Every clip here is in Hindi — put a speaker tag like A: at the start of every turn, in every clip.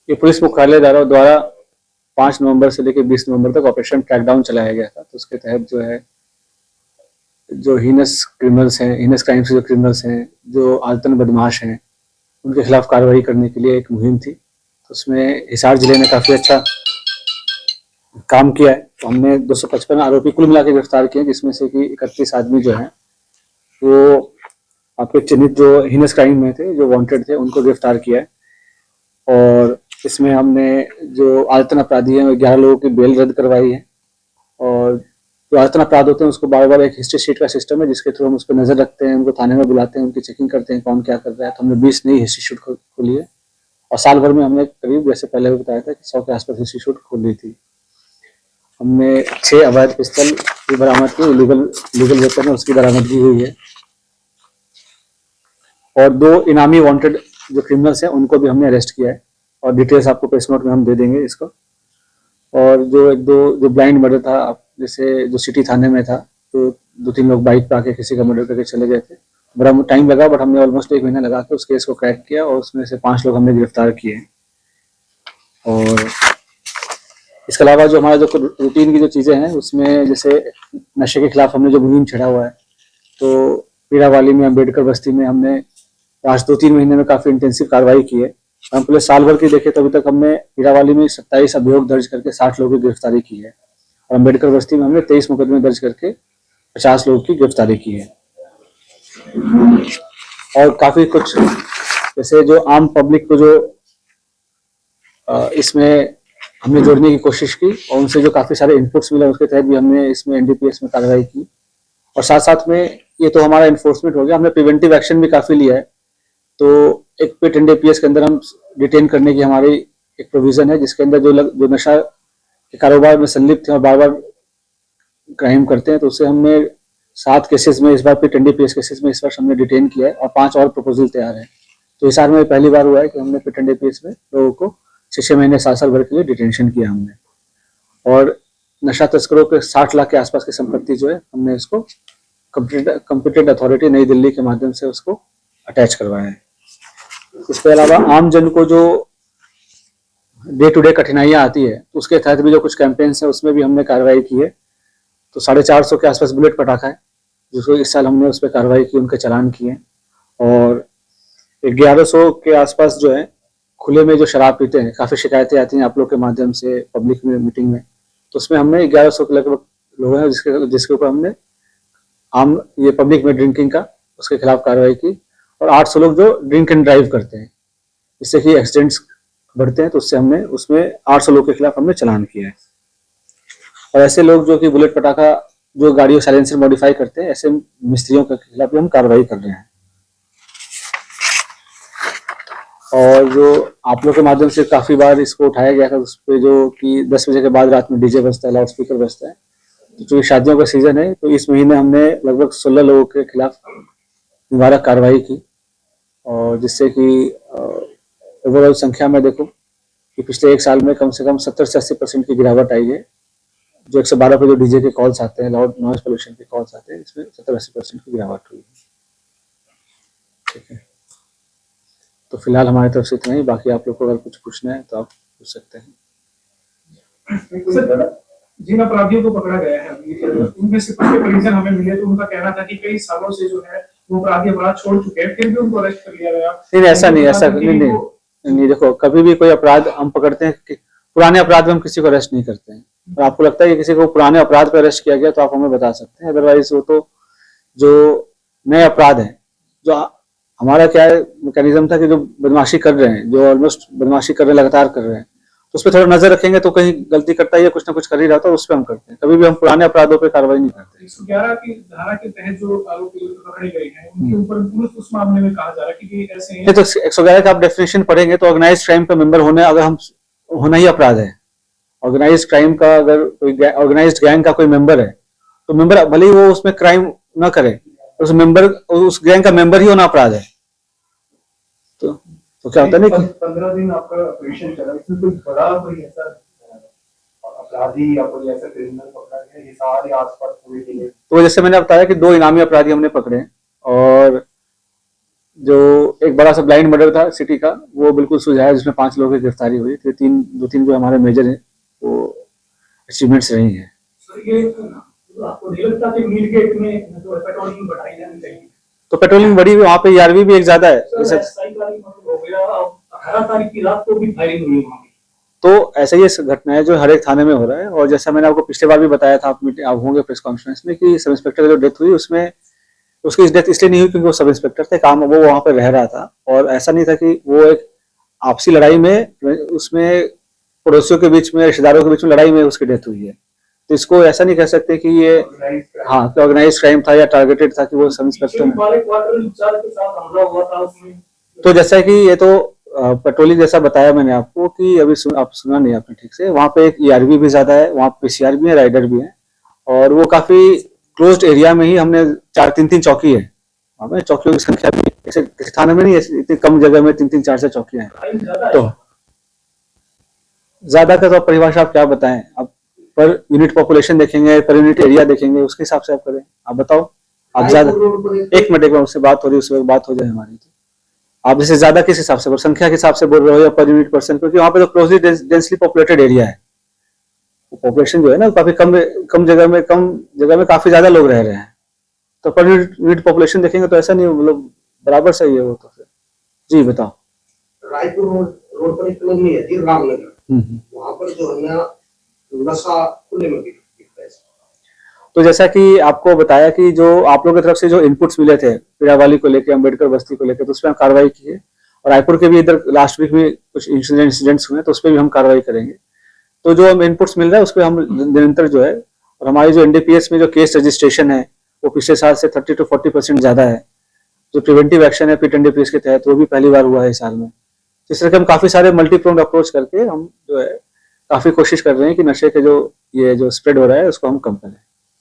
A: ये पुलिस मुख्यालय द्वारा 5 नवंबर से लेकर 20 नवंबर तक ऑपरेशन ट्रैकडाउन चलाया गया था। तो उसके तहत जो है, जो हीनस क्रिमिनल्स हैं, हीनस क्राइम से जो क्रिमिनल्स हैं, जो आदतन बदमाश हैं, उनके खिलाफ कार्रवाई करने के लिए एक मुहिम थी। तो उसमें हिसार जिले ने काफ़ी अच्छा काम किया है। तो हमने 255 आरोपी कुल मिला के गिरफ्तार किए, जिसमें से कि 31 आदमी जो हैं वो आपके चिन्हित जो हीनस क्राइम में थे, जो वांटेड थे, उनको गिरफ्तार किया है। और इसमें हमने जो आदतन अपराधी हैं 11 लोगों की बेल रद्द करवाई है। और जो आदतन अपराध होते हैं उसको बार बार एक हिस्ट्री शीट का सिस्टम है, जिसके थ्रू हम उस पर नजर रखते हैं, उनको थाने में बुलाते हैं, उनकी चेकिंग करते हैं कौन क्या कर रहा है। तो हमने 20 नई हिस्ट्री शीट खोली है और साल भर में हमने करीब, जैसे पहले भी बताया था, कि 100 के आसपास हिस्ट्री शीट खोली थी। हमने 6 अवैध पिस्तल की बरामद की, लीगल वेपन है उसकी बरामदगी हुई है। और 2 इनामी वांटेड जो क्रिमिनल्स हैं उनको भी हमने अरेस्ट किया है और डिटेल्स आपको प्रेस नोट में हम दे देंगे इसको। और जो एक दो जो ब्लाइंड मर्डर था, जैसे जो सिटी थाने में था, तो 2-3 लोग बाइक पे आके किसी का मर्डर करके चले गए थे। बड़ा टाइम लगा, बट हमने ऑलमोस्ट 1 महीना लगा के उस केस को क्रैक किया और उसमें से 5 लोग हमने गिरफ्तार किए। और इसके अलावा जो हमारा जो रूटीन की जो चीज़ें हैं उसमें, जैसे नशे के खिलाफ हमने जो मुहिम छेड़ा हुआ है, तो पीड़ावाली में, अम्बेडकर बस्ती में हमने लास्ट 2-3 महीने में काफ़ी इंटेंसिव कार्रवाई की है। हम पूरे साल भर की देखें तो अभी तक हमने पीड़ावाली में 27 अभियोग दर्ज करके 60 लोगों की गिरफ्तारी की है। और अम्बेडकर बस्ती में हमने 23 मुकदमे दर्ज करके 50 लोगों की गिरफ्तारी की है। और काफ़ी कुछ, जैसे जो आम पब्लिक को जो इसमें हमने जोड़ने की कोशिश की और उनसे जो काफ़ी सारे इनपुट्स मिले, उसके तहत भी हमने इसमें एनडीपीएस में कार्रवाई की। और साथ साथ में, ये तो हमारा इन्फोर्समेंट हो गया, हमने प्रिवेंटिव एक्शन भी काफ़ी लिया है। तो एक पिट एनडीपीएस के अंदर हम डिटेन करने की हमारी एक प्रोविजन है, जिसके अंदर जो नशा के कारोबार में संलिप्त हैं और बार बार क्राइम करते हैं, तो उससे हमने 7 केसेस में इस बार पिट एनडीपीएस केसेस में इस वर्ष हमने डिटेन किया है और 5 और प्रपोजल तैयार है। तो हिसार में पहली बार हुआ है कि हमने पिट एनडीपीएस में लोगों को 6 महीने 7 साल भर के लिए डिटेंशन किया हमने। और नशा तस्करों के 60 लाख के आसपास की संपत्ति जो है, हमने इसको कंप्यूटेड अथॉरिटी नई दिल्ली के माध्यम से उसको अटैच करवाया है। इसके अलावा आम जन को जो डे टू डे कठिनाइयां आती है, तो उसके तहत भी जो कुछ कैंपेन्स है उसमें भी हमने कार्रवाई की है। तो 450 के आसपास बुलेट पटाखा है, जिसको इस साल हमने उस पर कार्रवाई की, उनके चालान किए। और 1100 के आसपास जो है खुले में जो शराब पीते हैं, काफ़ी शिकायतें आती हैं आप लोग के माध्यम से पब्लिक में, मीटिंग में। तो उसमें हमने 1100 के लगभग लोग हैं जिसके ऊपर हमने आम ये पब्लिक में ड्रिंकिंग का, उसके खिलाफ कार्रवाई की। और 800 लोग जो ड्रिंक एंड ड्राइव करते हैं, जिससे कि एक्सीडेंट्स बढ़ते हैं, तो उससे हमने उसमें 800 लोग के खिलाफ हमने चालान किया है। और ऐसे लोग जो कि बुलेट पटाखा जो गाड़ियों साइलेंसर मॉडिफाई करते हैं, ऐसे मिस्त्रियों के खिलाफ भी हम कार्रवाई कर रहे हैं। और जो आप लोग के माध्यम से काफ़ी बार इसको उठाया गया था, उस पर जो कि 10 बजे के बाद रात में डीजे बजता है, लाउड स्पीकर बजता है, तो चूँकि शादियों का सीजन है, तो इस महीने हमने लगभग 16 लोगों के खिलाफ निवारक कार्रवाई की। और जिससे कि ओवरऑल संख्या में देखो कि पिछले 1 साल में कम से कम 70 से 80% की गिरावट आई है। जो 112 पे जो डीजे के कॉल्स आते हैं, लाउड नॉइज पोल्यूशन के कॉल्स आते हैं, इसमें 70-80% की गिरावट हुई है। ठीक है, तो फिलहाल हमारी तरफ से इतना ही। बाकी आप लोग को अगर कुछ पूछना है तो आप पूछ सकते हैं।
B: जिन अपराधियों को पकड़ा गया है उनमें से कुछ परिजन हमें मिले, तो उनका कहना था कि कई सालों से जो है वो अपराधी अपराध छोड़ चुके हैं, फिर भी उनको अरेस्ट कर लिया गया।
A: नहीं, ऐसा नहीं, देखो, कभी भी कोई अपराध हम पकड़ते हैं कि पुराने अपराध में हम किसी को अरेस्ट नहीं करते हैं। और आपको लगता है कि किसी को पुराने अपराध पर अरेस्ट किया गया तो आप हमें बता सकते हैं, अदरवाइज वो तो जो नए अपराध है, जो हमारा क्या है मैकेनिज्म था कि जो बदमाशी कर रहे हैं, जो ऑलमोस्ट बदमाशी कर रहे हैं, लगातार कर रहे हैं, तो उस पर थोड़ा नजर रखेंगे, तो कहीं गलती करता है या कुछ ना कुछ कर ही रहा था, उस पर हम करते हैं। कभी भी हम पुराने अपराधों पर कार्रवाई नहीं करते।
B: 111 की धारा के तहत जो आरोपी पकड़े गए हैं उनके ऊपर पुलिस उस मामले में कहा जा रहा है कि ऐसे हैं।
A: तो 111 का आप डेफिनेशन पढ़ेंगे तो ऑर्गेनाइज क्राइम का मेंबर होना ही अपराध है। ऑर्गेनाइज क्राइम का, अगर कोई ऑर्गेनाइज गैंग का कोई मेंबर है, तो मेंबर भले ही वो उसमें क्राइम ना करे, उस गैंग का मेंबर ही होना अपराध है। तो क्या होता है ना कि
B: 15 दिन आपका ऑपरेशन चला, इसमें कोई बड़ा कोई ऐसा अपराधी या कोई ऐसा क्रिमिनल पकड़ा गया, ये सारे आसपास पूरे के लिए?
A: तो जैसे मैंने बताया कि 2 इनामी अपराधी हमने पकड़े हैं। और जो एक बड़ा सा ब्लाइंड मर्डर था सिटी का, वो बिल्कुल सुलझाया, जिसमें 5 लोगों की गिरफ्तारी हुई। तो दो तीन जो हमारे मेजर हैं वो अचीवमेंट्स रही हैं।
B: सर ये आपको नहीं लगता कि मील गेट में जो पेट्रोलिंग बढ़ाई जानी चाहिए?
A: तो पेट्रोलिंग बढ़ी हुई, वहाँ पे ईआरवी भी एक ज्यादा है।
B: सर SI तारीख मतलब हो गया, 18 तारीख की रात को भी फायरिंग हुई वहाँ पे।
A: तो ऐसा ही घटना है जो हर एक थाने में हो रहा है। और जैसा मैंने आपको पिछले बार भी बताया था, आप होंगे प्रेस कॉन्फ्रेंस में, कि सब इंस्पेक्टर की जो डेथ हुई उसमें उसकी डेथ इसलिए नहीं हुई क्योंकि वो सब इंस्पेक्टर थे, काम वो वहां पर रह रहा था। और ऐसा नहीं था कि वो एक आपसी लड़ाई में, उसमें पड़ोसियों के बीच में, रिश्तेदारों के बीच में लड़ाई में उसकी डेथ हुई है। तो इसको ऐसा नहीं कह सकते कि ये हाँ ऑर्गेनाइज क्राइम था या टारगेटेड था कि वो सब इंस्पेक्टर। तो जैसा कि ये तो पेट्रोलिंग जैसा बताया मैंने आपको, कि अभी आप सुना नहीं आपने ठीक से, वहाँ पे एक ईआरवी भी ज्यादा है, वहाँ पीसीआर भी है, राइडर भी है। और वो काफी क्लोज्ड एरिया में ही हमने तीन तीन चौकी है, वहाँ पे चौकियों की संख्या भी ऐसे थाने में नहीं है, इतनी कम जगह में तीन तीन चार चार चौकियां हैं। तो ज्यादा का तो परिभाषा आप क्या बताएं, आप पर यूनिट पॉपुलेशन देखेंगे, पर यूनिट एरिया देखेंगे, उसके हिसाब से आप करें। आप बताओ, आप ज्यादा एक मिनट उससे बात हो रही है, उससे बात हो जाए हमारी। तो आप जैसे ज्यादा किस हिसाब से, संख्या के हिसाब से बोल रहे हो या पर यूनिट पर्सन, क्योंकि वहाँ पे तो क्लोजली डेंसली पॉपुलेटेड एरिया है। पॉपुलेशन जो है ना काफी कम जगह में काफी ज्यादा लोग रह रहे हैं। तो पर यूनिट पॉपुलेशन देखेंगे तो ऐसा नहीं, मतलब बराबर सही है वो। तो फिर जी बताओ।
B: रायपुर रोड पर एक कॉलोनी है जी, रामनगर, वहां पर जो है ना नशा खुले में बिकता है।
A: तो जैसा कि आपको बताया कि जो आप लोगों की तरफ से जो इनपुट्स मिले थे पीड़ावाली को लेकर, अम्बेडकर बस्ती को लेकर, तो उस पर हम कार्रवाई की है। और रायपुर के भी इधर लास्ट वीक में कुछ इंसिडेंट्स हुए, तो उस पर भी हम कार्रवाई करेंगे। तो जो हम इनपुट्स मिल रहा है उस पर हम निरंतर जो है, और हमारी जो एनडीपीएस में जो केस रजिस्ट्रेशन है वो पिछले साल से 30 to 40% ज्यादा है। जो प्रिवेंटिव एक्शन है पीएनडीपीएस के तहत, वो भी पहली बार हुआ है इस साल में। जिस तरह के हम काफी सारे मल्टीप्रोन्ड अप्रोच करके हम जो है काफी कोशिश कर रहे हैं कि नशे के जो स्प्रेड हो रहा है उसको हम कम करें।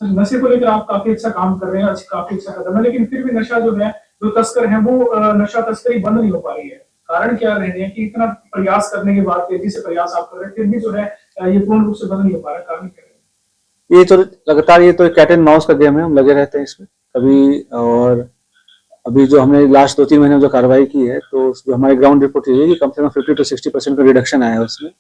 B: नशे को लेकर आप काफी अच्छा काम कर रहे हैं, काफी अच्छा कदम है, लेकिन फिर भी नशा जो है, जो तस्कर है वो नशा तस्करी बंद नहीं हो पा रही है। कारण क्या रहने हैं कि इतना प्रयास करने के बाद, तेजी से प्रयास आप कर रहे हैं, फिर भी जो है ये पूर्ण रूप से बंद नहीं हो पा रहा, कारण क्या है?
A: ये तो लगातार ये तो कैट एंड माउस का गेम है, हम लगे रहते हैं इसमें कभी। और अभी जो हमने लास्ट 2-3 महीने में जो कार्रवाई की है, तो जो हमारी ग्राउंड रिपोर्ट ये है कि कम से कम 50 to 60% का रिडक्शन आया है उसमें।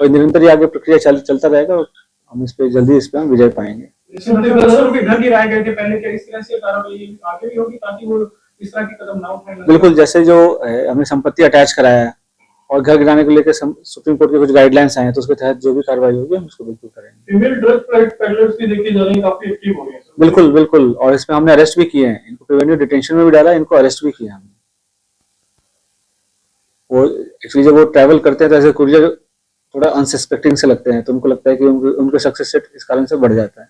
A: और निरंतर ये आगे प्रक्रिया चलता रहेगा, और हम इस पे जल्दी इस पे हम विजय पाएंगे। घर गिराए गए थे पहले, क्या इस तरह से कार्रवाई आगे भी होगी ताकि वो इस तरह के कदम ना उठाएं? बिल्कुल, जैसे जो हमने संपत्ति अटैच कराया है और घर गिराने को लेकर सुप्रीम कोर्ट के कुछ गाइडलाइंस आए हैं, तो उसके तहत जो भी कार्रवाई होगी हम उसको बिल्कुल करेंगे। फीमेल ड्रग पेडलर्स भी देखी जा रही है, काफी एक्टिव हो गए हैं। बिल्कुल बिल्कुल, और इसमें हमने अरेस्ट भी किए हैं, इनको प्रिवेंटिव डिटेंशन में भी डाला है, इनको अरेस्ट भी किया हमने। वो एक्चुअली जब वो ट्रैवल करते हैं तो ऐसे कुरियर थोड़ा अनसस्पेक्टिंग से लगते हैं, तो उनको लगता है कि उनके सक्सेस रेट इस कारण से बढ़ जाता है।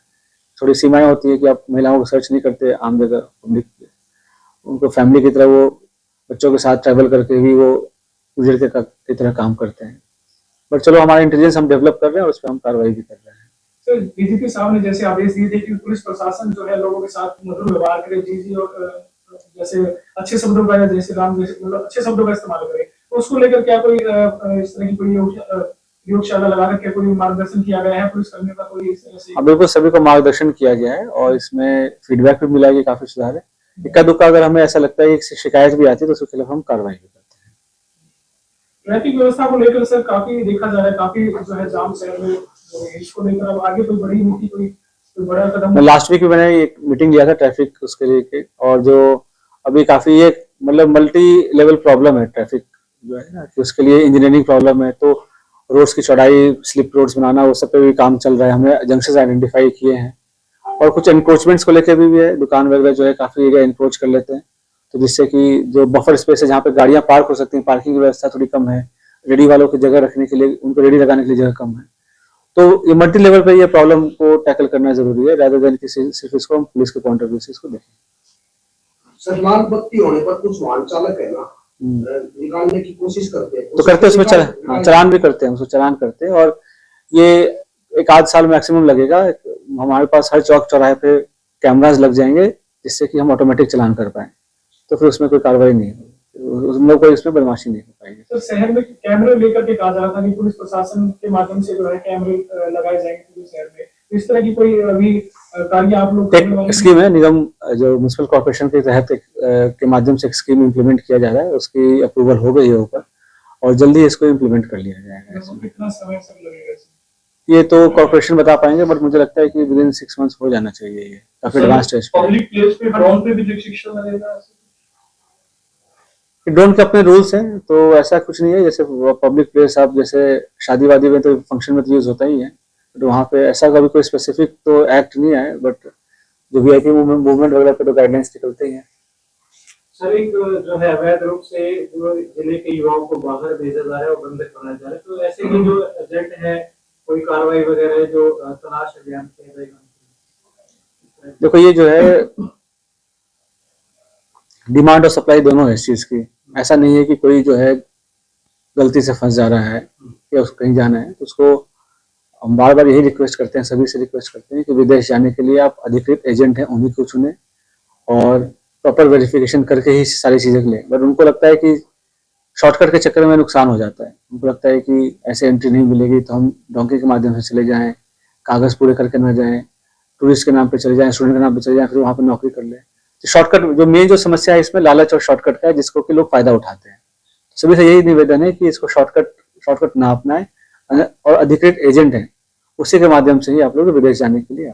A: थोड़ी सीमाएं होती है कि आप महिलाओं को सर्च नहीं करते आम जगह पब्लिक, उनको फैमिली की तरह, वो बच्चों के साथ ट्रैवल करके भी वो कुरियर की तरह काम करते हैं। बट चलो, हमारा इंटेलिजेंस हम डेवलप कर रहे हैं और उस पर हम कार्रवाई भी कर रहे हैं। सर, डीजीपी साहब ने जैसे आदेश दिए थे कि पुलिस प्रशासन जो है लोगों के साथ मधुर व्यवहार करे, जीजी और जैसे अच्छे शब्दों का, जैसे राम जैसे मतलब अच्छे शब्दों का इस्तेमाल करे, तो उसको लेकर क्या कोई इस तरह की कोई प्रयोगशाला लगा करके कोई मार्गदर्शन किया गया है पुलिस कर्मियों का? कोई इस तरह से? हाँ बिल्कुल, सभी को मार्गदर्शन किया गया है और इसमें फीडबैक भी मिला है कि काफी सुधार है। इक्का दुक्का अगर हमें ऐसा लगता है कि शिकायत भी आती है तो उसके खिलाफ हम कार्रवाई भी करते हैं। ट्रैफिक व्यवस्था को लेकर सर काफी देखा जा रहा है, काफी जो है जाम शहर में, इसको लेकर अब आगे कोई बड़ी नीति, कोई बड़ा कदम? लास्ट वीक मैंने एक मीटिंग लिया था ट्रैफिक उसके लिए, और जो अभी काफी एक मतलब मल्टी लेवल प्रॉब्लम है ट्रैफिक जो है ना, कि उसके लिए इंजीनियरिंग प्रॉब्लम है, तो रोड्स की चौड़ाई, स्लिप रोड्स बनाना, वो सब पे भी काम चल रहा है। हमने जंक्शंस आइडेंटिफाई किए हैं और कुछ एनक्रोचमेंट्स को लेकर भी है, दुकान वगैरह जो है काफी एरिया एनक्रोच कर लेते हैं, तो जिससे कि जो बफर स्पेस है जहाँ पे गाड़ियां पार्क हो सकती हैं, पार्किंग की व्यवस्था थोड़ी कम है, रेडी वालों की जगह रखने के लिए, उनको रेडी लगाने के लिए जगह कम है। तो ये मल्टी लेवल पे ये प्रॉब्लम को टैकल करना जरूरी है, रादर देन कि सिर्फ इसको हम पुलिस के पॉइंट ऑफ व्यू से इसको देखें।
B: सर, लाल बत्ती होने पर कुछ वाहन चालक है ना निकालने की कोशिश करते हैं,
A: तो करते उसमें चलान भी करते हैं, उसको चलान करते हैं, और ये 1-8 साल मैक्सिमम लगेगा। हमारे पास हर चौक चौराहे पे कैमराज लग जाएंगे जिससे कि हम ऑटोमेटिक चलान कर पाए, तो फिर उसमें कोई कार्रवाई नहीं होगी, उसमें कोई इसमें बदमाशी नहीं हो पाएगी। तो शहर में कैमरे लेकर के कहा जा रहा था कि पुलिस प्रशासन के माध्यम से जो है कैमरे लगाए जाएंगे पूरे शहर में, इस तरह की कोई अभी
B: कार्य आप लोग करने वाले
A: एक
B: हैं?
A: स्कीम है निगम जो म्यूनसिपल कॉर्पोरेशन के तहत के माध्यम से एक स्कीम इम्प्लीमेंट किया जा रहा है, उसकी अप्रूवल हो गई है ऊपर और जल्दी इसको इम्प्लीमेंट कर लिया जाएगा।
B: लगभग कितना समय सर लगेगा इसमें?
A: ये तो कॉर्पोरेशन बता पाएंगे, बट मुझे लगता है कि विद इन 6 मंथ्स हो जाना चाहिए। ये काफी एडवांस स्टेज पे है।
B: पब्लिक प्लेस पे ड्रोन पे भी रिस्ट्रिक्शन लगेगा?
A: ड्रोन के अपने रूल्स हैं, तो ऐसा कुछ नहीं है। जैसे पब्लिक प्लेस आप जैसे शादी वादी में तो फंक्शन में तो यूज होता ही है, तो वहाँ पे ऐसा कभी कोई स्पेसिफिक तो एक्ट नहीं है, बट जो वीआईपी मूवमेंट वगैरह पे तो गाइडलाइंस निकलते ही हैं।
C: सर एक जो है अवैध रूप से जो जिले के युवाओं को बाहर भेजा जा रहा है और बंधक बनाया जा रहा है, तो ऐसे में जो एजेंट है कोई कार्रवाई वगैरह जो तलाश अभियान किया जाएगा?
A: देखो ये जो है डिमांड और सप्लाई दोनों है इस चीज की। ऐसा नहीं है कि कोई जो है गलती से फंस जा रहा है या उसको कहीं जाना है, तो उसको हम बार बार यही रिक्वेस्ट करते हैं, सभी से रिक्वेस्ट करते हैं कि विदेश जाने के लिए आप अधिकृत एजेंट हैं उन्हीं को चुने और प्रॉपर वेरिफिकेशन करके ही सारी चीजें लें। बट उनको लगता है कि शॉर्टकट के चक्कर में नुकसान हो जाता है। उनको लगता है कि ऐसे एंट्री नहीं मिलेगी तो हम डोंकी के माध्यम से चले जाएं, कागज पूरे करके न जाएं, टूरिस्ट के नाम पे चले जाएं, स्टूडेंट के नाम पे चले जाएं, फिर वहां पर नौकरी कर लें। तो शॉर्टकट जो मेन जो समस्या है इसमें लालच और शॉर्टकट का है, जिसको कि लोग फायदा उठाते हैं। सभी से यही निवेदन है कि इसको शॉर्टकट ना अपनाएं और अधिकृत एजेंट है उसी के माध्यम से ही आप लोग विदेश जाने के लिए